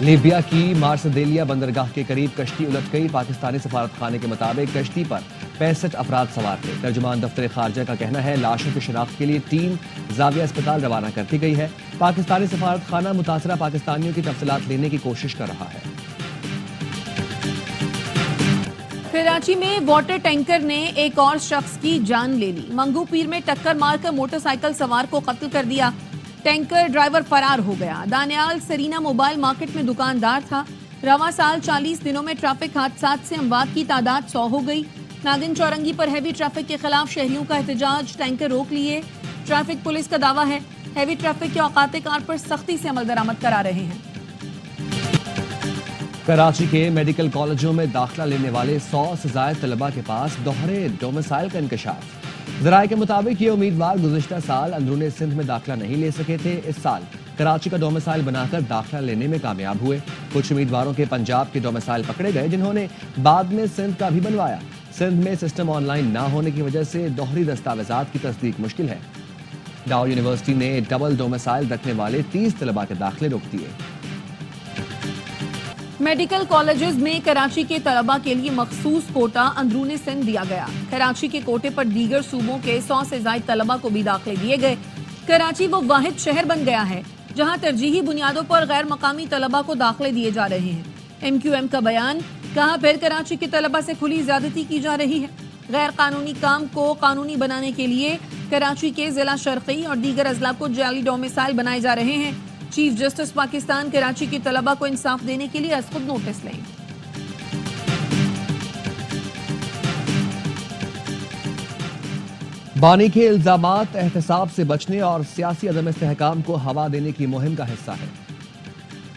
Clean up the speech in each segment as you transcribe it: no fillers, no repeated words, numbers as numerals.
Libya کی مارسدیلیا بندرگاہ کے قریب کشتی الٹ گئی. پاکستانی سفارت خانے کے مطابق کشتی پر 65 افراد سوار تھے. ترجمان دفتر خارجہ کا کہنا ہے لاشوں کی شناخت کے لیے ٹیم زاویہ اسپتال روانہ کر دی گئی ہے. پاکستانی سفارت خانہ متاثرہ پاکستانیوں کی تفصیلات لینے کی کوشش کر رہا ہے. کراچی میں واٹر ٹینکر نے ایک اور شخص کی جان لے لی. منگو پیر میں ٹکر مار کر موٹر سائیکل سوار کو قتل کر دیا. ٹینکر ڈرائیور فرار ہو گیا. دانیال سرینا موبائل مارکیٹ میں دکاندار تھا. رواں سال 40 دنوں میں ٹریفک حادثات سے اموات کی تعداد 100 ہو گئی. ناگن چورنگی پر ہیوی ٹریفک کے خلاف شہریوں کا احتجاج. ٹینکر روک لیے. ٹریفک پولیس کا دعویٰ ہے ہیوی ٹریفک کے اوقات کار پر سختی سے عمل درآمد کرا رہے ہیں. کراچی کے میڈیکل کالجوں میں داخلہ لینے والے 100 سے زائد طلباء کے پاس دوہرے ڈومیسائل کا انکشاف. ذرائع کے مطابق یہ امیدوار گزشتہ سال اندرون سندھ میں داخلہ نہیں لے سکے تھے. اس سال کراچی کا ڈومیسائل بنا کر داخلہ لینے میں کامیاب ہوئے. کچھ امیدواروں کے پنجاب کے ڈومیسائل پکڑے گئے جنہوں نے بعد میں سندھ کا بھی بنوایا. سندھ میں سسٹم آن لائن نہ ہونے کی وجہ سے دوہری دستاویزات کی تصدیق مشکل ہے. ڈاؤ یونیورسٹی نے ڈبل ڈومیسائل رکھنے والے 30 طلباء کے داخلے روک دیے. میڈیکل کالجز میں کراچی کے طلباء کے لیے مخصوص کوٹا اندرون سندھ دیا گیا. کراچی کے کوٹے پر دیگر صوبوں کے 100 سے زائد طلباء کو بھی داخلے دیے گئے. کراچی وہ واحد شہر بن گیا ہے جہاں ترجیحی بنیادوں پر غیر مقامی طلباء کو داخلے دیے جا رہے ہیں. ایم کیو ایم کا بیان. کہا پھر کراچی کے طلباء سے کھلی زیادتی کی جا رہی ہے. غیر قانونی کام کو قانونی بنانے کے لیے کراچی کے ضلع شرقی اور دیگر اضلاع کو جعلی ڈومیسائل بنائے جا رہے ہیں. چیف جسٹس پاکستان کراچی کے طلباء کو انصاف دینے کے لیے از خود نوٹس لیں. بانی کے الزامات احتساب سے بچنے اور سیاسی عدم استحکام کو ہوا دینے کی مہم کا حصہ ہے.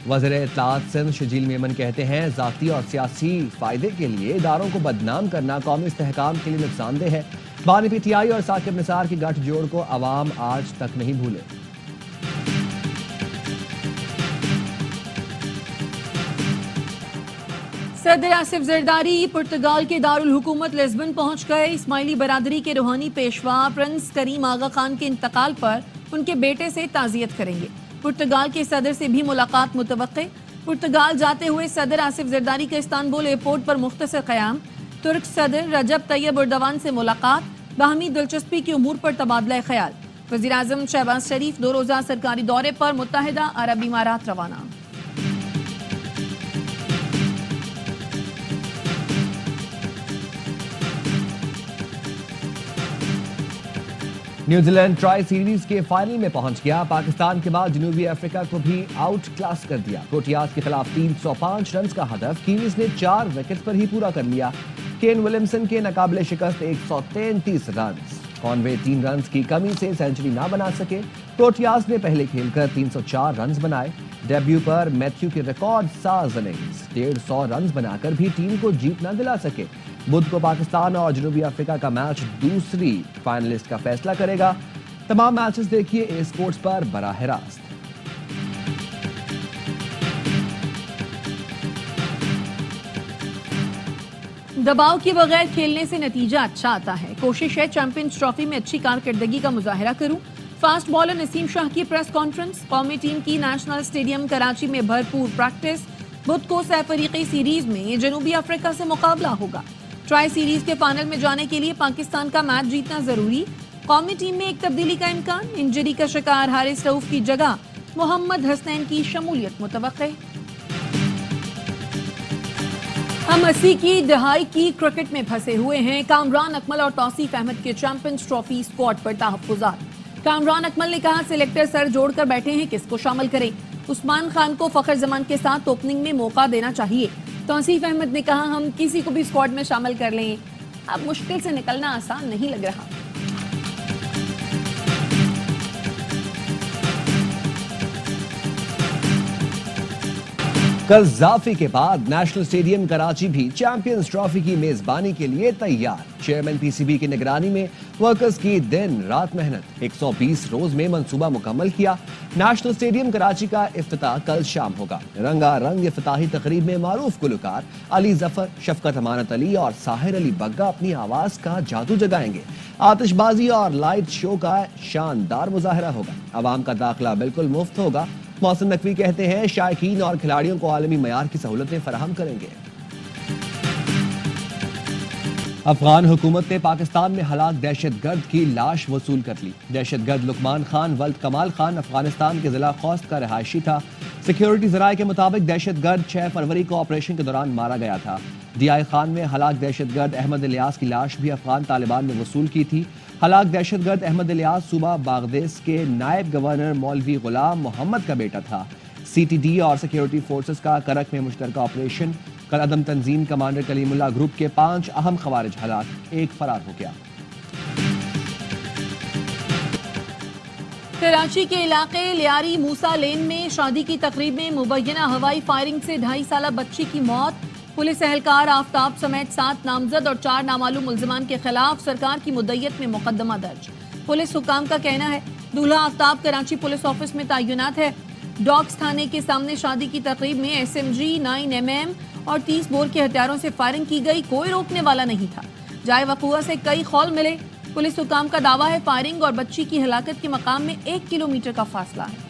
وزیر اطلاعات سندھ شجیل میمن کہتے ہیں ذاتی اور سیاسی فائدے کے لیے اداروں کو بدنام کرنا قومی استحکام کے لیے نقصان دہ ہے. بانی پی ٹی آئی اور ثاقب نثار کی گٹھ جوڑ کو عوام آج تک نہیں بھولے. صدر آصف زرداری پرتگال کے دارالحکومت لزبن پہنچ گئے. اسماعیلی برادری کے روحانی پیشوا پرنس کریم آغا خان کے انتقال پر ان کے بیٹے سے تعزیت کریں گے. پرتگال کے صدر سے بھی ملاقات متوقع. پرتگال جاتے ہوئے صدر آصف زرداری کا استنبول ایئرپورٹ پر مختصر قیام. ترک صدر رجب طیب اردوان سے ملاقات. باہمی دلچسپی کے امور پر تبادلہ خیال. وزیر اعظم شہباز شریف 2 روزہ سرکاری دورے پر متحدہ عرب امارات روانہ. نیوزی لینڈ ٹرائی سیریز کے فائنل میں پہنچ گیا. پاکستان کے بعد جنوبی افریقہ کو بھی آؤٹ کلاس کر دیا. پروٹیاز کے خلاف 305 رنز کا ہدف کیویز نے 4 وکٹ پر ہی پورا کر لیا. کین ولیمسن کے ناقابل شکست 133 رنز. کانوے 3 رنز کی کمی سے سینچری نہ بنا سکے. پروٹیاز نے پہلے کھیل کر 304 رنز بنائے. ڈیبیو پر میتھیو کے ریکارڈ ساز اننگز 150 رنز بنا کر بھی ٹیم کو جیت نہ دلا سکے. بدھ کو پاکستان اور جنوبی افریقہ کا میچ دوسری فائنلسٹ کا فیصلہ کرے گا. تمام میچز دیکھیے اے اسپورٹس پر براہ راست. دباؤ کے بغیر کھیلنے سے نتیجہ اچھا آتا ہے. کوشش ہے چیمپئنز ٹرافی میں اچھی کارکردگی کا مظاہرہ کروں. فاسٹ بالر نسیم شاہ کی پریس کانفرنس. قومی ٹیم کی نیشنل اسٹیڈیم کراچی میں بھرپور پریکٹس. بدھ کو سہ فریقی سیریز میں جنوبی افریقہ سے مقابلہ ہوگا. ٹرائی سیریز کے فائنل میں جانے کے لیے پاکستان کا میچ جیتنا ضروری. قومی ٹیم میں ایک تبدیلی کا امکان. انجری کا شکار حارث رؤوف کی جگہ محمد حسنین کی شمولیت متوقع. ہم 80 کی دہائی کی کرکٹ میں پھنسے ہوئے ہیں. کامران اکمل اور توصیف احمد کے چیمپئنز ٹرافی اسکواڈ پر تحفظات. کامران اکمل نے کہا سلیکٹر سر جوڑ کر بیٹھے ہیں کس کو شامل کریں. عثمان خان کو فخر زمان کے ساتھ اوپننگ میں موقع دینا چاہیے. توصیف احمد نے کہا ہم کسی کو بھی اسکواڈ میں شامل کر لیں. اب مشکل سے نکلنا آسان نہیں لگ رہا. قذافی کے بعد نیشنل اسٹیڈیم کراچی بھی چیمپئنز ٹرافی کی میزبانی کے لیے تیار. چیئرمین پی سی بی کی نگرانی میں ورکرز کی دن رات محنت. 120 روز میں منصوبہ مکمل کیا. نیشنل اسٹیڈیم کراچی کا افتتاح کل شام ہوگا. رنگا رنگ افتتاحی تقریب میں معروف گلوکار علی ظفر، شفقت امانت علی اور ساحر علی بگا اپنی آواز کا جادو جگائیں گے. آتش بازی اور لائٹ شو کا شاندار مظاہرہ ہوگا. عوام کا داخلہ بالکل مفت ہوگا. محسن نقوی کہتے ہیں شائقین اور کھلاڑیوں کو عالمی معیار کی سہولتیں فراہم کریں گے۔ افغان حکومت نے پاکستان میں ہلاک دہشت گرد کی لاش وصول کر لی۔ دہشت گرد لقمان خان ولد کمال خان افغانستان کے ضلع خوست کا رہائشی تھا۔ سیکیورٹی ذرائع کے مطابق دہشت گرد 6 فروری کو آپریشن کے دوران مارا گیا تھا۔ ڈی آئی خان میں ہلاک دہشت گرد احمد الیاس کی لاش بھی افغان طالبان نے وصول کی تھی۔ ہلاک دہشت گرد احمد الیاس صوبہ باغدیس کے نائب گورنر مولوی غلام محمد کا بیٹا تھا۔ سی ٹی ڈی اور سیکیورٹی فورسز کا کرک میں مشترکہ آپریشن کل عدم تنظیم کمانڈر کلیم اللہ گروپ کے 5 اہم خوارج ہلاک، 1 فرار ہو گیا۔ کراچی کے علاقے لیاری موسیٰ لین میں شادی کی تقریب میں مبینہ ہوائی فائرنگ سے 2.5 سالہ بچی کی موت۔ پولیس اہلکار آفتاب سمیت 7 نامزد اور 4 نامعلوم ملزمان کے خلاف سرکار کی مدعیت میں مقدمہ درج۔ پولیس حکام کا کہنا ہے دولہا آفتاب کراچی پولیس آفس میں تعینات ہے۔ ڈاکس تھانے کے سامنے شادی کی تقریب میں ایس ایم جی 9mm اور 30 بور کے ہتھیاروں سے فائرنگ کی گئی، کوئی روکنے والا نہیں تھا۔ جائے وقوع سے کئی خول ملے۔ پولیس حکام کا دعویٰ ہے فائرنگ اور بچی کی ہلاکت کے مقام میں 1 کلومیٹر کا فاصلہ ہے۔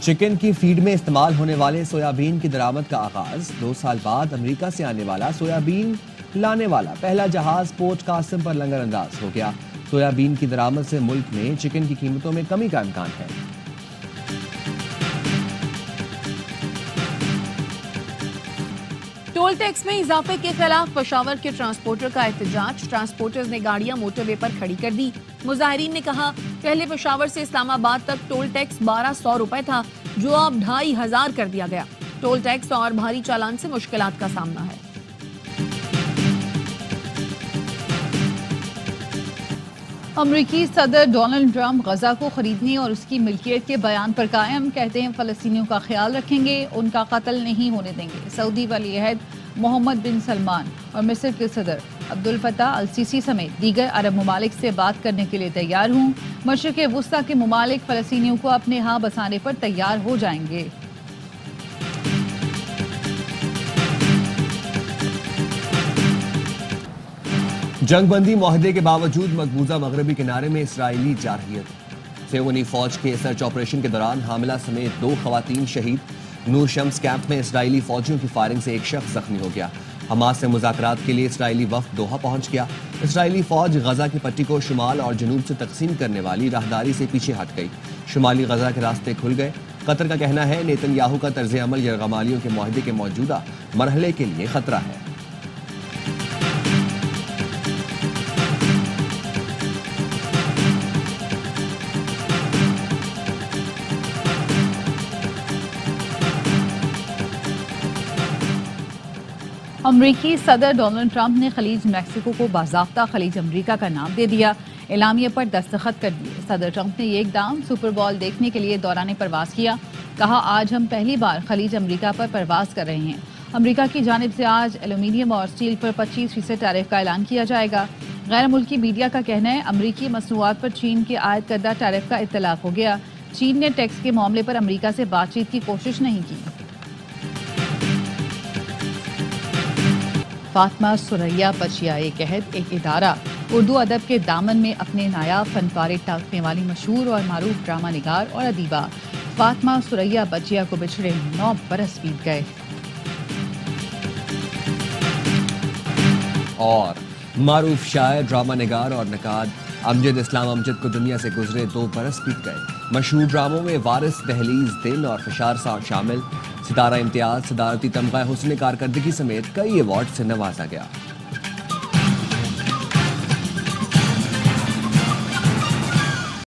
چکن کی فیڈ میں استعمال ہونے والے سویابین کی درآمد کا آغاز۔ 2 سال بعد امریکہ سے آنے والا سویابین لانے والا پہلا جہاز پورٹ قاسم پر لنگر انداز ہو گیا۔ سویابین کی درآمد سے ملک میں چکن کی قیمتوں میں کمی کا امکان ہے۔ ٹول ٹیکس میں اضافے کے خلاف پشاور کے ٹرانسپورٹر کا احتجاج۔ ٹرانسپورٹرز نے گاڑیاں موٹر وے پر کھڑی کر دی۔ مظاہرین نے کہا پہلے پشاور سے اسلام آباد تک ٹول ٹیکس 1200 روپے تھا جو اب 2500 کر دیا گیا۔ ٹول ٹیکس اور بھاری چالان سے مشکلات کا سامنا ہے۔ امریکی صدر ڈونلڈ ٹرمپ غزہ کو خریدنے اور اس کی ملکیت کے بیان پر قائم، کہتے ہیں فلسطینیوں کا خیال رکھیں گے، ان کا قتل نہیں ہونے دیں گے۔ سعودی ولی عہد محمد بن سلمان اور مصر کے صدر عبد الفتاح السیسی سمیت دیگر عرب ممالک سے بات کرنے کے لیے تیار ہوں۔ مشرق وسطیٰ کے ممالک فلسطینیوں کو اپنے ہاں بسانے پر تیار ہو جائیں گے۔ جنگ بندی معاہدے کے باوجود مقبوضہ مغربی کنارے میں اسرائیلی جارحیت۔ سیونی فوج کے سرچ آپریشن کے دوران حاملہ سمیت 2 خواتین شہید۔ نور شمس کیمپ میں اسرائیلی فوجیوں کی فائرنگ سے 1 شخص زخمی ہو گیا۔ حماس سے مذاکرات کے لیے اسرائیلی وفد دوحہ پہنچ گیا۔ اسرائیلی فوج غزہ کی پٹی کو شمال اور جنوب سے تقسیم کرنے والی راہداری سے پیچھے ہٹ گئی۔ شمالی غزہ کے راستے کھل گئے۔ قطر کا کہنا ہے نیتن یاہو کا طرز عمل یرغمالیوں کے معاہدے کے موجودہ مرحلے کے لیے خطرہ ہے۔ امریکی صدر ڈونلڈ ٹرمپ نے خلیج میکسیکو کو باضابطہ خلیج امریکہ کا نام دے دیا، اعلامیے پر دستخط کر دیے۔ صدر ٹرمپ نے یہ اقدام سپر بال دیکھنے کے لیے دوران پرواز کیا۔ کہا آج ہم پہلی بار خلیج امریکہ پر پرواز کر رہے ہیں۔ امریکہ کی جانب سے آج ایلومینیم اور اسٹیل پر 25% ٹیرف کا اعلان کیا جائے گا۔ غیر ملکی میڈیا کا کہنا ہے امریکی مصنوعات پر چین کے عائد کردہ ٹیرف کا اطلاق ہو گیا۔ چین نے ٹیکس کے معاملے پر امریکہ سے بات چیت کی کوشش نہیں کی۔ فاطمہ ثریا بچیائے عہد ایک ادارہ اردو ادب کے دامن میں اپنے نایاب فن پارے ٹانکنے والی مشہور اور معروف ڈرامہ نگار اور ادیبہ فاطمہ ثریا بچیا کو بچھڑے 9 برس بیت گئے۔ اور معروف شاعر، ڈرامہ نگار اور نقاد امجد اسلام امجد کو دنیا سے گزرے 2 برس بیت گئے۔ مشہور ڈراموں میں وارث، دہلیز، دن اور فشار ساٹھ شامل۔ ستارہ امتیاز، صدارتی تمغہ حسن کارکردگی سمیت کئی ایوارڈ سے نوازا گیا۔